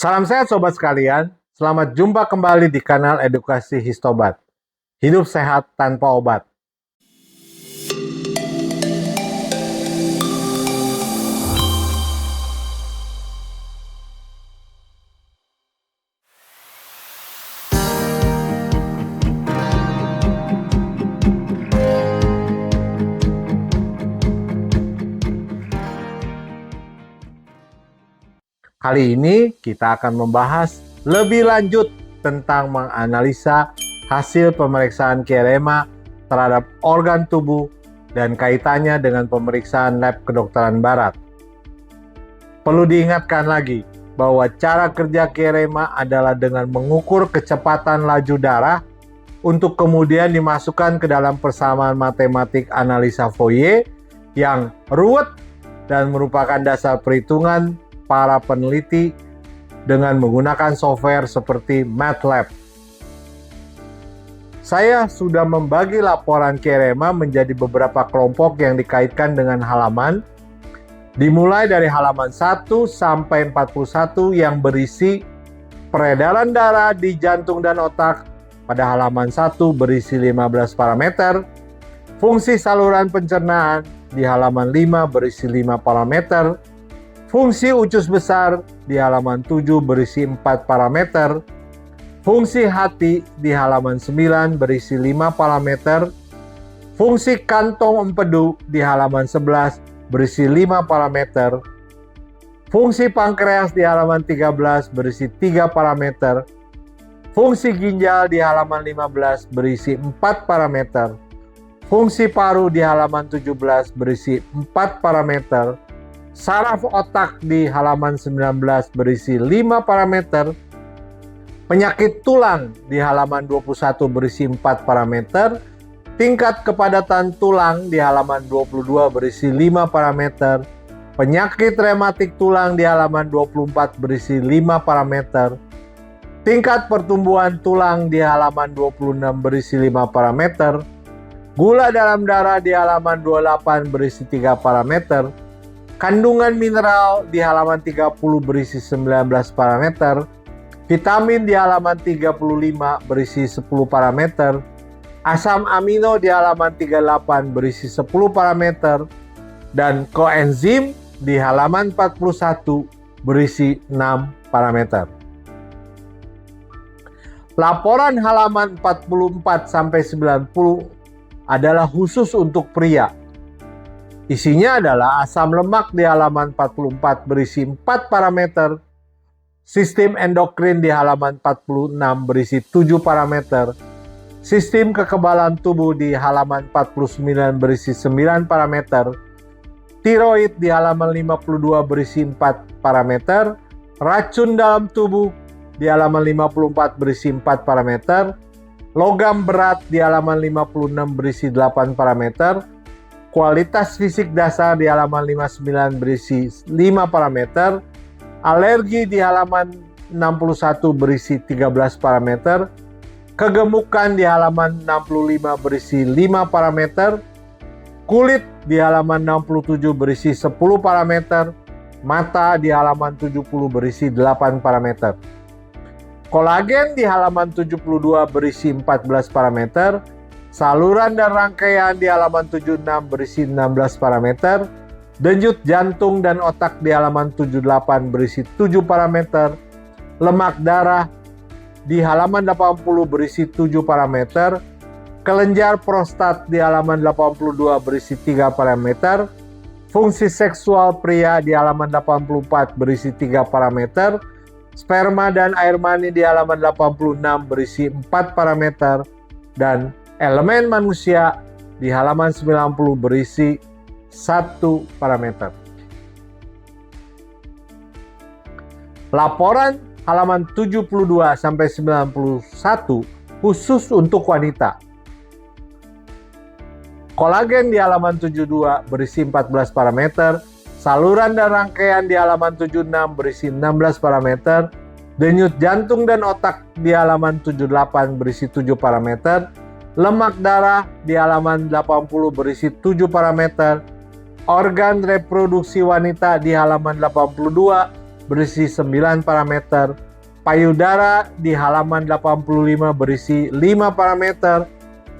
Salam sehat sobat sekalian, selamat jumpa kembali di kanal Edukasi Histobat. Hidup sehat tanpa obat. Kali ini kita akan membahas lebih lanjut tentang menganalisa hasil pemeriksaan Kierema terhadap organ tubuh dan kaitannya dengan pemeriksaan lab kedokteran barat. Perlu diingatkan lagi bahwa cara kerja Kierema adalah dengan mengukur kecepatan laju darah untuk kemudian dimasukkan ke dalam persamaan matematik analisa Fourier yang ruwet dan merupakan dasar perhitungan para peneliti dengan menggunakan software seperti MATLAB. Saya sudah membagi laporan Kierema menjadi beberapa kelompok yang dikaitkan dengan halaman, dimulai dari halaman 1 sampai 41 yang berisi peredaran darah di jantung dan otak. Pada halaman 1 berisi 15 parameter, fungsi saluran pencernaan di halaman 5 berisi 5 parameter, fungsi usus besar di halaman 7 berisi 4 parameter, fungsi hati di halaman 9 berisi 5 parameter, fungsi kantong empedu di halaman 11 berisi 5 parameter, fungsi pankreas di halaman 13 berisi 3 parameter, fungsi ginjal di halaman 15 berisi 4 parameter, fungsi paru di halaman 17 berisi 4 parameter, saraf otak di halaman 19 berisi 5 parameter, penyakit tulang di halaman 21 berisi 4 parameter, tingkat kepadatan tulang di halaman 22 berisi 5 parameter, penyakit rematik tulang di halaman 24 berisi 5 parameter, tingkat pertumbuhan tulang di halaman 26 berisi 5 parameter, gula dalam darah di halaman 28 berisi 3 parameter, kandungan mineral di halaman 30 berisi 19 parameter, vitamin di halaman 35 berisi 10 parameter, asam amino di halaman 38 berisi 10 parameter, dan koenzim di halaman 41 berisi 6 parameter. Laporan halaman 44 sampai 90 adalah khusus untuk pria. Isinya adalah asam lemak di halaman 44 berisi 4 parameter, sistem endokrin di halaman 46 berisi 7 parameter, sistem kekebalan tubuh di halaman 49 berisi 9 parameter, tiroid di halaman 52 berisi 4 parameter, racun dalam tubuh di halaman 54 berisi 4 parameter, logam berat di halaman 56 berisi 8 parameter, kualitas fisik dasar di halaman 59 berisi 5 parameter, alergi di halaman 61 berisi 13 parameter, kegemukan di halaman 65 berisi 5 parameter, kulit di halaman 67 berisi 10 parameter, mata di halaman 70 berisi 8 parameter. Kolagen di halaman 72 berisi 14 parameter, saluran dan rangkaian di halaman 76 berisi 16 parameter, denyut jantung dan otak di halaman 78 berisi 7 parameter, lemak darah di halaman 80 berisi 7 parameter, kelenjar prostat di halaman 82 berisi 3 parameter, fungsi seksual pria di halaman 84 berisi 3 parameter, sperma dan air mani di halaman 86 berisi 4 parameter, dan elemen manusia di halaman 90 berisi 1 parameter. Laporan halaman 72 sampai 91 khusus untuk wanita. Kolagen di halaman 72 berisi 14 parameter, saluran dan rangkaian di halaman 76 berisi 16 parameter, denyut jantung dan otak di halaman 78 berisi 7 parameter, lemak darah di halaman 80 berisi 7 parameter, organ reproduksi wanita di halaman 82 berisi 9 parameter, payudara di halaman 85 berisi 5 parameter,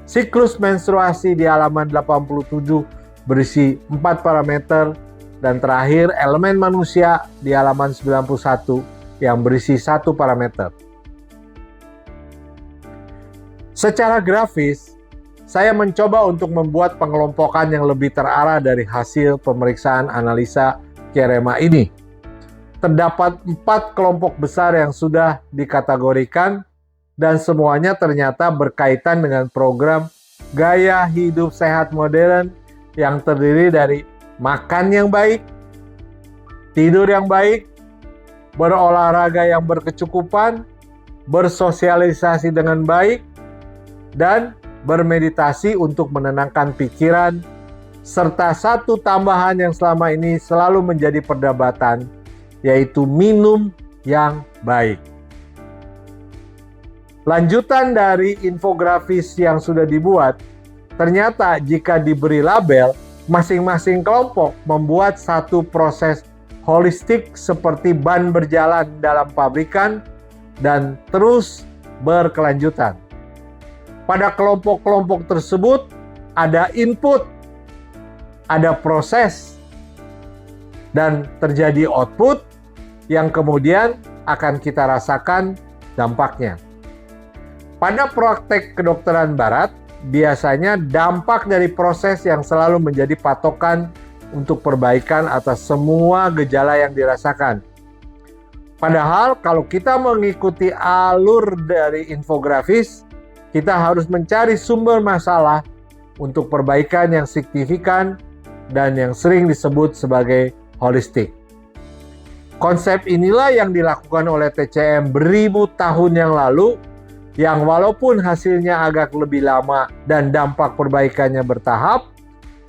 siklus menstruasi di halaman 87 berisi 4 parameter, dan terakhir elemen manusia di halaman 91 yang berisi 1 parameter. Secara grafis, saya mencoba untuk membuat pengelompokan yang lebih terarah dari hasil pemeriksaan analisa Kierema ini. Terdapat 4 kelompok besar yang sudah dikategorikan dan semuanya ternyata berkaitan dengan program gaya hidup sehat modern yang terdiri dari makan yang baik, tidur yang baik, berolahraga yang berkecukupan, bersosialisasi dengan baik, dan bermeditasi untuk menenangkan pikiran, serta satu tambahan yang selama ini selalu menjadi perdebatan, yaitu minum yang baik. Lanjutan dari infografis yang sudah dibuat, ternyata jika diberi label, masing-masing kelompok membuat satu proses holistik seperti ban berjalan dalam pabrikan dan terus berkelanjutan. Pada kelompok-kelompok tersebut ada input, ada proses, dan terjadi output yang kemudian akan kita rasakan dampaknya. Pada praktek kedokteran barat, biasanya dampak dari proses yang selalu menjadi patokan untuk perbaikan atas semua gejala yang dirasakan. Padahal kalau kita mengikuti alur dari infografis, kita harus mencari sumber masalah untuk perbaikan yang signifikan dan yang sering disebut sebagai holistik. Konsep inilah yang dilakukan oleh TCM beribu tahun yang lalu, yang walaupun hasilnya agak lebih lama dan dampak perbaikannya bertahap,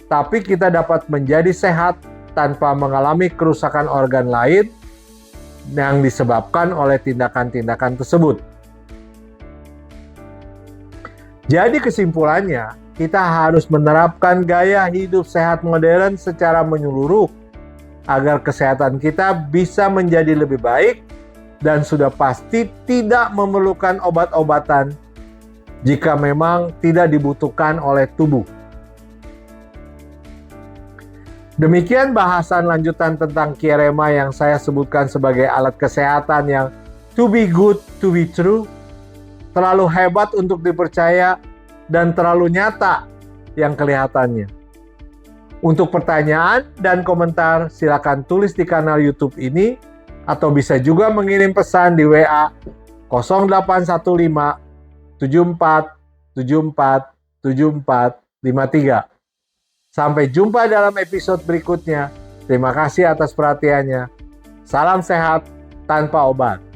tapi kita dapat menjadi sehat tanpa mengalami kerusakan organ lain yang disebabkan oleh tindakan-tindakan tersebut. Jadi kesimpulannya, kita harus menerapkan gaya hidup sehat modern secara menyeluruh agar kesehatan kita bisa menjadi lebih baik dan sudah pasti tidak memerlukan obat-obatan jika memang tidak dibutuhkan oleh tubuh. Demikian bahasan lanjutan tentang Kierema yang saya sebutkan sebagai alat kesehatan yang to be good, to be true, terlalu hebat untuk dipercaya, dan terlalu nyata yang kelihatannya. Untuk pertanyaan dan komentar, silakan tulis di kanal YouTube ini, atau bisa juga mengirim pesan di WA 0815 74 74 74 53. Sampai jumpa dalam episode berikutnya. Terima kasih atas perhatiannya. Salam sehat tanpa obat.